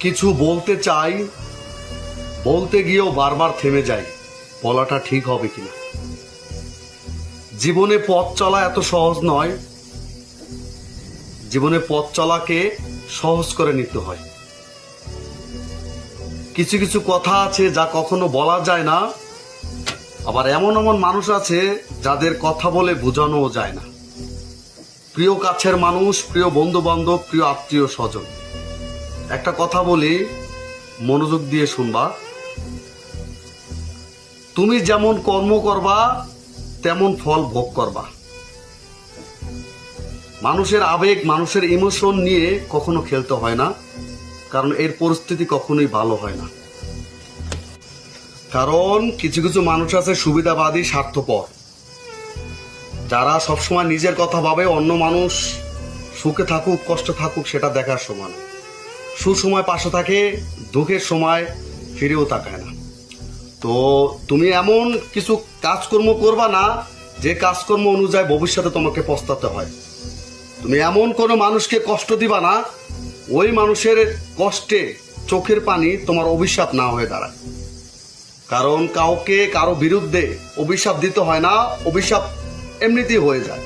কিছু বলতে চাই, বলতে গিয়েও বারবার থেমে যাই, বলাটা ঠিক হবে কিনা। জীবনে পথ চলা এত সহজ নয়, জীবনে পথ চলাকে সহজ করে নিতে হয়। কিছু কিছু কথা আছে যা কখনো বলা যায় না, আবার এমন এমন মানুষ আছে যাদের কথা বলে বোঝানোও যায় না। প্রিয় কাছের মানুষ, প্রিয় বন্ধু বান্ধব, প্রিয় আত্মীয় স্বজন, একটা কথা বলি, মনোযোগ দিয়ে শুনবা। তুমি যেমন কর্ম করবা তেমন ফল ভোগ করবা। মানুষের আবেগ, মানুষের ইমোশন নিয়ে কখনো খেলতে হয় না, কারণ এর পরিস্থিতি কখনোই ভালো হয় না। কারণ কিছু কিছু মানুষ আছে সুবিধাবাদী, স্বার্থপর, যারা সবসময় নিজের কথা ভাবে, অন্য মানুষ সুখে থাকুক কষ্টে থাকুক সেটা দেখার সময় না। সুসময় পাশে থাকে, দুঃখের সময় ফিরেও তাকায় না। তো তুমি এমন কিছু কাজকর্ম করবা না যে কাজকর্ম অনুযায়ী ভবিষ্যতে তোমাকে পস্তাতে হয়। তুমি এমন কোনো মানুষকে কষ্ট দিবা না, ওই মানুষের কষ্টে চোখের পানি তোমার অভিশাপ না হয়ে দাঁড়ায়। কারণ কাউকে কারো বিরুদ্ধে অভিশাপ দিতে হয় না, অভিশাপ এমনিতেই হয়ে যায়।